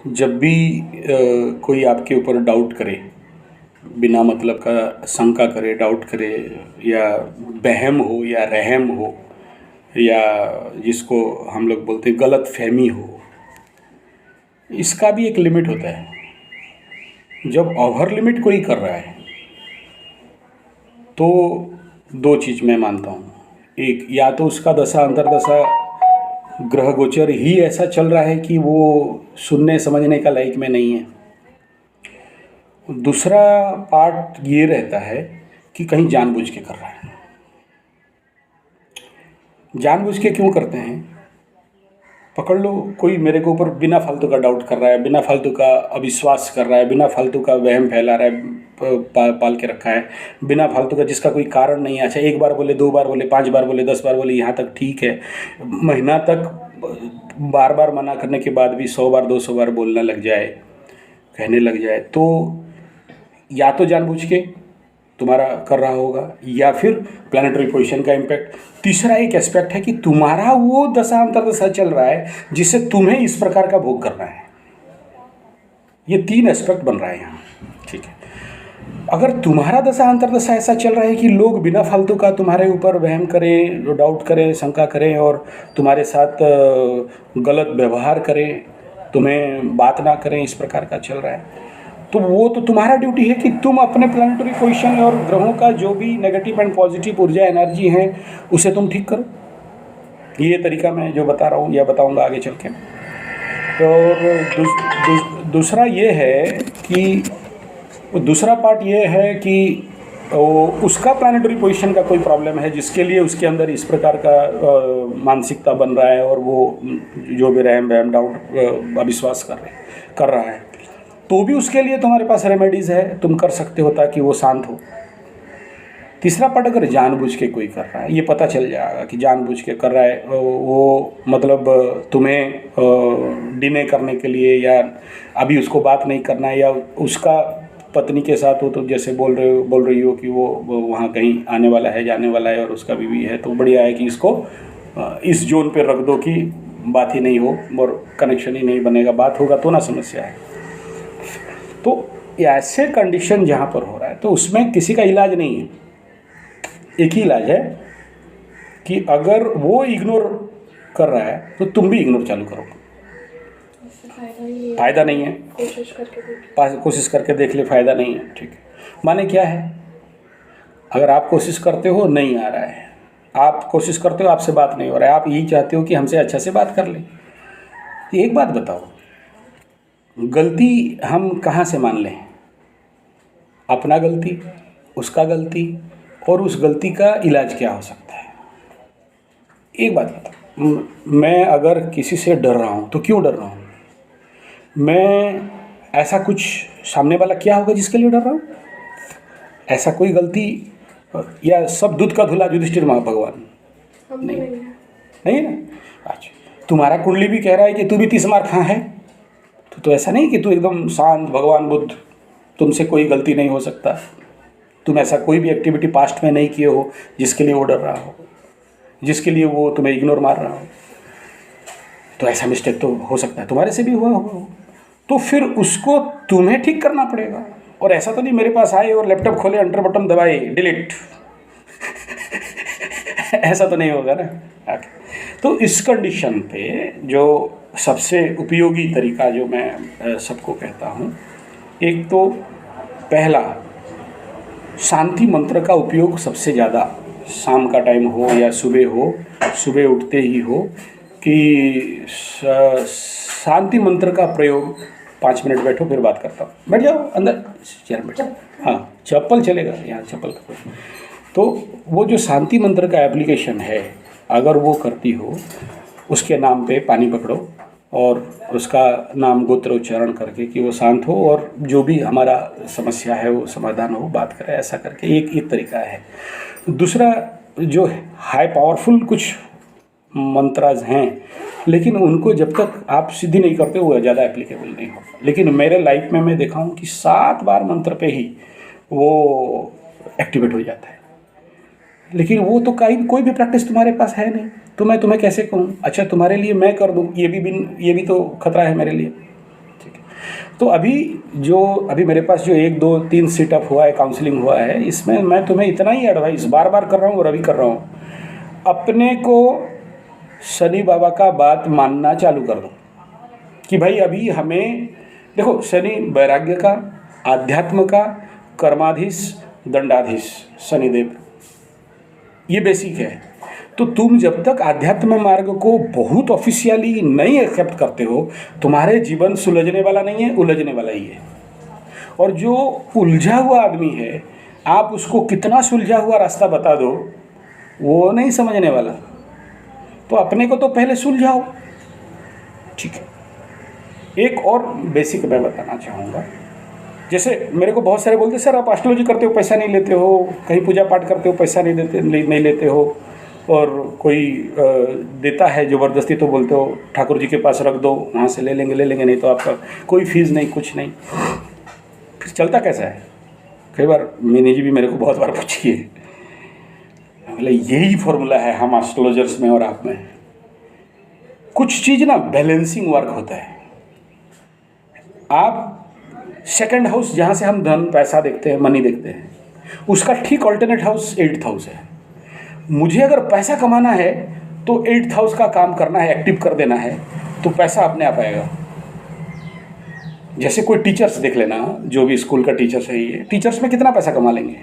जब भी कोई आपके ऊपर डाउट करे, बिना मतलब का शंका करे, डाउट करे, या वहम हो या रहम हो, या जिसको हम लोग बोलते हैं गलत फहमी हो, इसका भी एक लिमिट होता है। जब ओवर लिमिट कोई कर रहा है तो दो चीज़ मैं मानता हूँ। एक, या तो उसका दशा अंतर्दशा ग्रह गोचर ही ऐसा चल रहा है कि वो सुनने समझने का लायक में नहीं है। दूसरा पार्ट ये रहता है कि कहीं जानबूझ के कर रहा है। जानबूझ के क्यों करते हैं? पकड़ लो, कोई मेरे को ऊपर बिना फालतू का डाउट कर रहा है, बिना फालतू का अविश्वास कर रहा है, बिना फालतू का वहम फैला रहा है, पाल के रखा है, बिना फालतू का, जिसका कोई कारण नहीं है। अच्छा, एक बार बोले, दो बार बोले, 5 बार बोले, 10 बार बोले, यहाँ तक ठीक है। महीना तक बार बार मना करने के बाद भी 100 बार 200 बार बोलना लग जाए, कहने लग जाए, तो या तो जानबूझ के तुम्हारा कर रहा होगा, या फिर प्लानिटरी पोजीशन का इम्पैक्ट। तीसरा एक एस्पेक्ट है कि तुम्हारा वो दशा अंतर्दशा चल रहा है जिससे तुम्हें इस प्रकार का भोग करना है। ये 3 एस्पेक्ट बन रहा है यहाँ, ठीक है। अगर तुम्हारा दशा अंतर्दशा ऐसा चल रहा है कि लोग बिना फालतू का तुम्हारे ऊपर वहम करें, डाउट करें, शंका करें और तुम्हारे साथ गलत व्यवहार करें, तुम्हें बात ना करें, इस प्रकार का चल रहा है, तो वो तो तुम्हारा ड्यूटी है कि तुम अपने प्लानिटरी पोजीशन और ग्रहों का जो भी नेगेटिव एंड पॉजिटिव ऊर्जा एनर्जी है उसे तुम ठीक करो। ये तरीका मैं जो बता रहा हूँ या बताऊँगा आगे चल के। और दूसरा ये है कि दूसरा पार्ट ये है कि उसका प्लानिटरी पोजीशन का कोई प्रॉब्लम है जिसके लिए उसके अंदर इस प्रकार का मानसिकता बन रहा है, और वो जो भी रहम वहम डाउट अविश्वास कर रहा है, तो भी उसके लिए तुम्हारे पास रेमेडीज़ है, तुम कर सकते हो ताकि वो शांत हो। तीसरा पार्ट, अगर जानबूझ के कोई कर रहा है, ये पता चल जाएगा कि जानबूझ के कर रहा है, वो मतलब तुम्हें डिने करने के लिए, या अभी उसको बात नहीं करना है, या उसका पत्नी के साथ हो तो जैसे बोल रही हो कि वो वहाँ कहीं आने वाला है, जाने वाला है, और उसका बीवी है, तो बढ़िया है कि इसको इस जोन पे रख दो कि बात ही नहीं हो और कनेक्शन ही नहीं बनेगा, बात होगा तो ना समस्या है। तो ऐसे कंडीशन जहाँ पर हो रहा है तो उसमें किसी का इलाज नहीं है, एक ही इलाज है कि अगर वो इग्नोर कर रहा है तो तुम भी इग्नोर चालू करो। फ़ायदा नहीं है, कोशिश करके देख ले, फ़ायदा नहीं है, ठीक है। माने क्या है, अगर आप कोशिश करते हो नहीं आ रहा है, आप कोशिश करते हो आपसे बात नहीं हो रहा है, आप यही चाहते हो कि हमसे अच्छा से बात कर ले, एक बात बताओ, गलती हम कहाँ से मान लें? अपना गलती, उसका गलती, और उस गलती का इलाज क्या हो सकता है? एक बात बताओ, मैं अगर किसी से डर रहा हूँ तो क्यों डर रहा हूँ? मैं ऐसा कुछ सामने वाला क्या होगा जिसके लिए डर रहा हूँ? ऐसा कोई गलती, या सब दूध का धुला युधिष्ठिर भगवान? नहीं, नहीं ना। अच्छा, तुम्हारा कुंडली भी कह रहा है कि तू भी 30 मार खा है, तो ऐसा नहीं कि तू एकदम शांत भगवान बुद्ध, तुमसे कोई गलती नहीं हो सकता, तुम ऐसा कोई भी एक्टिविटी पास्ट में नहीं किए हो जिसके लिए वो डर रहा हो, जिसके लिए वो तुम्हें इग्नोर मार रहा हो। तो ऐसा मिस्टेक तो हो सकता है तुम्हारे से भी हुआ होगा, तो फिर उसको तुम्हें ठीक करना पड़ेगा। और ऐसा तो नहीं मेरे पास आए और लैपटॉप खोले, एंटर बटन दबाए, डिलीट ऐसा तो नहीं होगा ना। तो इस कंडीशन पे जो सबसे उपयोगी तरीका जो मैं सबको कहता हूँ, एक तो पहला, शांति मंत्र का उपयोग सबसे ज़्यादा शाम का टाइम हो या सुबह हो, सुबह उठते ही हो, कि शांति मंत्र का प्रयोग 5 मिनट बैठो, फिर बात करता हूँ, बैठ जाओ अंदर चेयर में बैठ जाओ, हाँ चप्पल चलेगा, यहाँ चप्पल का। तो वो जो शांति मंत्र का एप्लीकेशन है, अगर वो करती हो, उसके नाम पे पानी पकड़ो और उसका नाम गोत्र उच्चारण करके कि वो शांत हो और जो भी हमारा समस्या है वो समाधान हो, बात करें, ऐसा करके एक तरीका है। दूसरा, जो हाई पावरफुल कुछ मंत्राज हैं, लेकिन उनको जब तक आप सिद्धि नहीं करते वो ज़्यादा एप्लीकेबल नहीं होगा। लेकिन मेरे लाइफ में मैं देखा हूँ कि 7 बार मंत्र पे ही वो एक्टिवेट हो जाता है। लेकिन वो तो कोई भी प्रैक्टिस तुम्हारे पास है नहीं, तो मैं तुम्हें कैसे कहूँ? अच्छा, तुम्हारे लिए मैं कर दूँ, ये भी तो खतरा है मेरे लिए, ठीक है। तो अभी मेरे पास जो 1 2 3 सेटअप हुआ है, काउंसलिंग हुआ है, इसमें मैं तुम्हें इतना ही एडवाइस बार बार कर रहा हूँ और अभी कर रहा हूँ, अपने को शनि बाबा का बात मानना चालू कर दो कि भाई अभी हमें देखो, शनि वैराग्य का, आध्यात्म का, कर्माधीश, दंडाधीश शनिदेव, ये बेसिक है। तो तुम जब तक आध्यात्म मार्ग को बहुत ऑफिशियली नहीं एक्सेप्ट करते हो, तुम्हारे जीवन सुलझने वाला नहीं है, उलझने वाला ही है। और जो उलझा हुआ आदमी है, आप उसको कितना सुलझा हुआ रास्ता बता दो, वो नहीं समझने वाला। तो अपने को तो पहले सुलझाओ, ठीक है। एक और बेसिक मैं बताना चाहूँगा, जैसे मेरे को बहुत सारे बोलते सर आप एस्ट्रोलॉजी करते हो पैसा नहीं लेते हो, कहीं पूजा पाठ करते हो पैसा नहीं लेते हो, और कोई देता है ज़बरदस्ती तो बोलते हो ठाकुर जी के पास रख दो, वहाँ से ले लेंगे, नहीं तो आपका कोई फीस नहीं, कुछ नहीं। फिर चलता कैसा है? कई बार मीनी जी भी मेरे को बहुत बार पूछी है, मतलब यही फॉर्मूला है हम एस्ट्रोलॉजर्स में और आप में। कुछ चीज़ ना बैलेंसिंग वर्क होता है। आप सेकंड हाउस जहाँ से हम धन पैसा देखते हैं, मनी देखते हैं, उसका ठीक ऑल्टरनेट हाउस 8th हाउस है। मुझे अगर पैसा कमाना है तो 8th हाउस का काम करना है, एक्टिव कर देना है, तो पैसा अपने आप आएगा। जैसे कोई टीचर्स देख लेना, जो भी स्कूल का टीचर्स है, ये टीचर्स में कितना पैसा कमा लेंगे,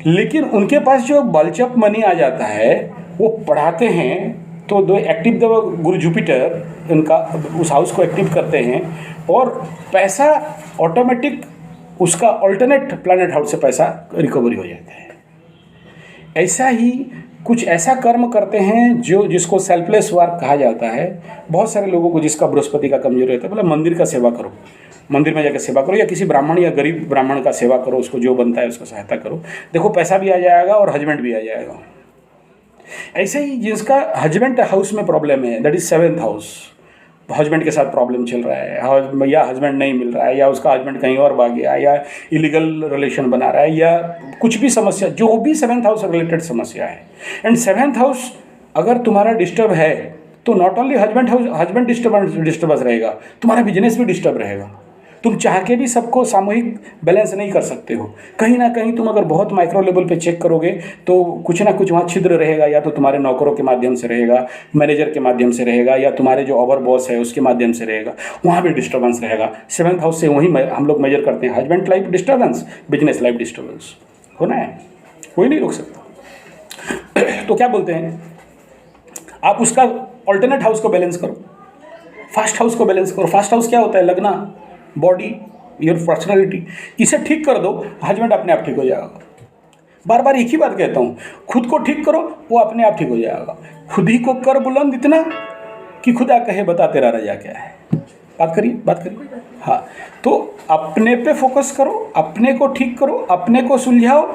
लेकिन उनके पास जो बल्चअप मनी आ जाता है, वो पढ़ाते हैं तो दो एक्टिव गुरु जुपिटर उनका उस हाउस को एक्टिव करते हैं, और पैसा ऑटोमेटिक उसका ऑल्टरनेट प्लैनेट हाउस से पैसा रिकवरी हो जाता है। ऐसा ही कुछ ऐसा कर्म करते हैं जिसको सेल्फलेस वर्क कहा जाता है। बहुत सारे लोगों को जिसका बृहस्पति का कमजोर रहता है, मतलब मंदिर का सेवा करो, मंदिर में जाकर सेवा करो, या किसी ब्राह्मण या गरीब ब्राह्मण का सेवा करो, उसको जो बनता है उसको सहायता करो, देखो पैसा भी आ जाएगा और हस्बैंड भी आ जाएगा। ऐसे ही जिसका हस्बैंड हाउस में प्रॉब्लम है, that is 7th house, husband के साथ प्रॉब्लम चल रहा है, या हस्बैंड नहीं मिल रहा है, या उसका हस्बैंड कहीं और भाग गया, या इलीगल रिलेशन बना रहा है, या कुछ भी समस्या, जो भी 7th हाउस रिलेटेड समस्या है। एंड 7th हाउस अगर तुम्हारा डिस्टर्ब है तो नॉट ओनली हस्बैंड डिस्टर्बेंस रहेगा, तुम्हारा बिजनेस भी डिस्टर्ब रहेगा। तुम चाह के भी सबको सामूहिक बैलेंस नहीं कर सकते हो। कहीं ना कहीं तुम अगर बहुत माइक्रो लेवल पे चेक करोगे तो कुछ ना कुछ वहाँ छिद्र रहेगा, या तो तुम्हारे नौकरों के माध्यम से रहेगा, मैनेजर के माध्यम से रहेगा, या तुम्हारे जो ओवर बॉस है उसके माध्यम से रहेगा, वहाँ भी डिस्टर्बेंस रहेगा। 7th हाउस से वहीं हम लोग मेजर करते हैं, husband life disturbance, business life disturbance होना है, कोई नहीं रोक सकता। तो क्या बोलते हैं, आप उसका ऑल्टरनेट हाउस को बैलेंस करो, फर्स्ट हाउस को बैलेंस करो। फर्स्ट हाउस क्या होता है? लगना, बॉडी, योर पर्सनालिटी, इसे ठीक कर दो, हस्बैंड अपने आप ठीक हो जाएगा। बार बार एक ही बात कहता हूँ, खुद को ठीक करो, वो अपने आप ठीक हो जाएगा। खुद ही को कर बुलंद इतना कि खुदा कहे बता तेरा रजा क्या है। बात करिए। हाँ, तो अपने पे फोकस करो, अपने को ठीक करो, अपने को सुलझाओ,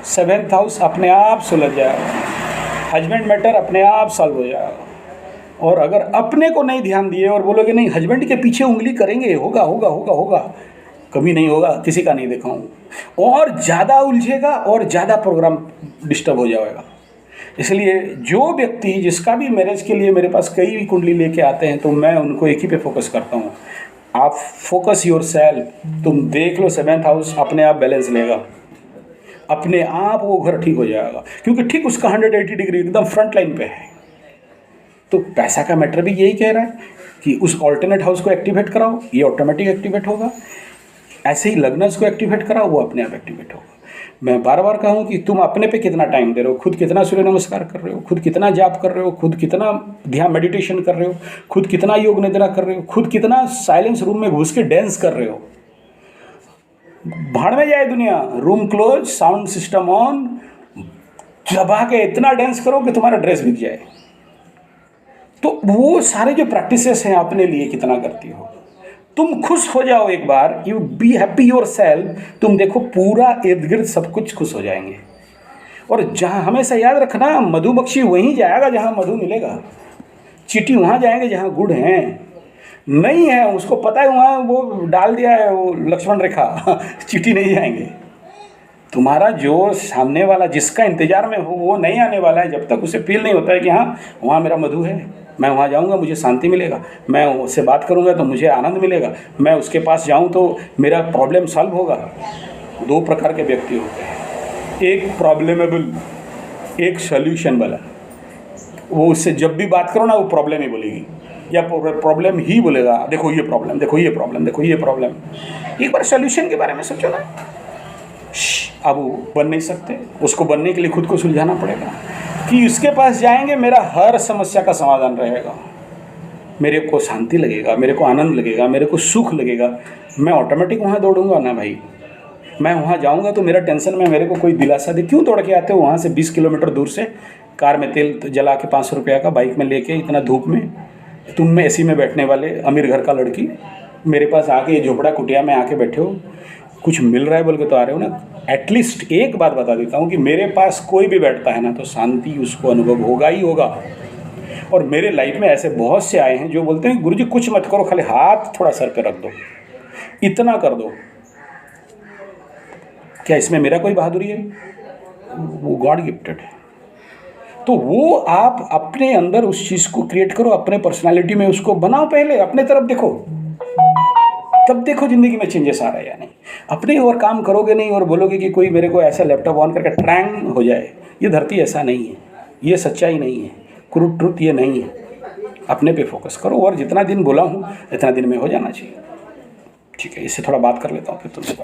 7th हाउस अपने आप सुलझ जाएगा, हस्बैंड मैटर अपने आप सॉल्व हो जाएगा। और अगर अपने को नहीं ध्यान दिए और बोलोगे नहीं हस्बैंड के पीछे उंगली करेंगे, होगा, कभी नहीं होगा, किसी का नहीं देखा हूँ, और ज़्यादा उलझेगा और ज़्यादा प्रोग्राम डिस्टर्ब हो जाएगा। इसलिए जो व्यक्ति जिसका भी मैरिज के लिए मेरे पास कई भी कुंडली लेके आते हैं, तो मैं उनको एक ही पे फोकस करता हूँ, आप फोकस योर सेल्फ। तुम देख लो 7th हाउस अपने आप बैलेंस लेगा, अपने आप वो घर ठीक हो जाएगा, क्योंकि ठीक उसका 180 डिग्री एकदम फ्रंट लाइन पे है। तो पैसा का मैटर भी यही कह रहा है कि उस ऑल्टरनेट हाउस को एक्टिवेट कराओ, ये ऑटोमेटिक एक्टिवेट होगा। ऐसे ही लग्नस को एक्टिवेट कराओ, वो अपने आप एक्टिवेट होगा। मैं बार बार कहूँ कि तुम अपने पे कितना टाइम दे रहे हो, खुद कितना सूर्य नमस्कार कर रहे हो, खुद कितना जाप कर रहे हो, खुद कितना ध्यान मेडिटेशन कर रहे हो, खुद कितना योग निद्रा कर रहे हो, खुद कितना साइलेंस रूम में घुस के डांस कर रहे हो। भाड़ में जाए दुनिया, room close, sound system on, दबा के इतना डांस करो कि तुम्हारा ड्रेस बिक जाए। तो वो सारे जो प्रैक्टिसेस हैं अपने लिए कितना करती हो। तुम खुश हो जाओ एक बार, you be happy yourself, तुम देखो पूरा इर्द गिर्द सब कुछ खुश हो जाएंगे। और जहाँ हमेशा याद रखना, मधुमक्खी वहीं जाएगा जहाँ मधु मिलेगा, चींटी वहाँ जाएंगे जहाँ गुड़ हैं। नहीं है उसको पता है वहाँ वो डाल दिया है वो लक्ष्मण रेखा, चींटी नहीं जाएंगे। तुम्हारा जो सामने वाला जिसका इंतजार में हो वो नहीं आने वाला है जब तक उसे फील नहीं होता है कि हाँ वहाँ मेरा मधु है। मैं वहाँ जाऊँगा मुझे शांति मिलेगा, मैं उससे बात करूँगा तो मुझे आनंद मिलेगा, मैं उसके पास जाऊँ तो मेरा प्रॉब्लम सॉल्व होगा। दो प्रकार के व्यक्ति होते हैं, एक प्रॉब्लमेबल, एक सॉल्यूशन वाला। वो उससे जब भी बात करो ना वो प्रॉब्लम ही बोलेगी या प्रॉब्लम ही बोलेगा, देखो ये प्रॉब्लम, देखो ये प्रॉब्लम, देखो ये प्रॉब्लम। एक बार सॉल्यूशन के बारे में सोचो ना। अब वो बन नहीं सकते, उसको बनने के लिए खुद को सुलझाना पड़ेगा कि उसके पास जाएंगे मेरा हर समस्या का समाधान रहेगा, मेरे को शांति लगेगा, मेरे को आनंद लगेगा, मेरे को सुख लगेगा, मैं ऑटोमेटिक वहाँ दौड़ूंगा ना भाई। मैं वहाँ जाऊँगा तो मेरा टेंशन में मेरे को कोई दिलासा दे, क्यों दौड़ के आते हो वहाँ से 20 किलोमीटर दूर से, कार में तेल जला के 500 रुपया का, बाइक में लेके इतना धूप में, तुम में एसी में बैठने वाले अमीर घर का लड़की मेरे पास आके झोपड़ा कुटिया में आके बैठे हो, कुछ मिल रहा है बोल के तो आ रहे हो ना। एटलीस्ट एक बात बता देता हूँ कि मेरे पास कोई भी बैठता है ना तो शांति उसको अनुभव होगा ही होगा। और मेरे लाइफ में ऐसे बहुत से आए हैं जो बोलते हैं गुरुजी कुछ मत करो, खाली हाथ थोड़ा सर पे रख दो, इतना कर दो। क्या इसमें मेरा कोई बहादुरी है? वो गॉड गिफ्टेड है। तो वो आप अपने अंदर उस चीज़ को क्रिएट करो, अपने पर्सनालिटी में उसको बनाओ, पहले अपने तरफ देखो, तब देखो ज़िंदगी में चेंजेस आ रहा है या नहीं। अपने और काम करोगे नहीं और बोलोगे कि कोई मेरे को ऐसा लैपटॉप ऑन करके ट्रैंग हो जाए, ये धरती ऐसा नहीं है, ये सच्चाई नहीं है, क्रूड ट्रुथ ये नहीं है। अपने पे फोकस करो और जितना दिन बोला हूँ इतना दिन में हो जाना चाहिए। ठीक है, इससे थोड़ा बात कर लेता हूँ फिर तुमसे।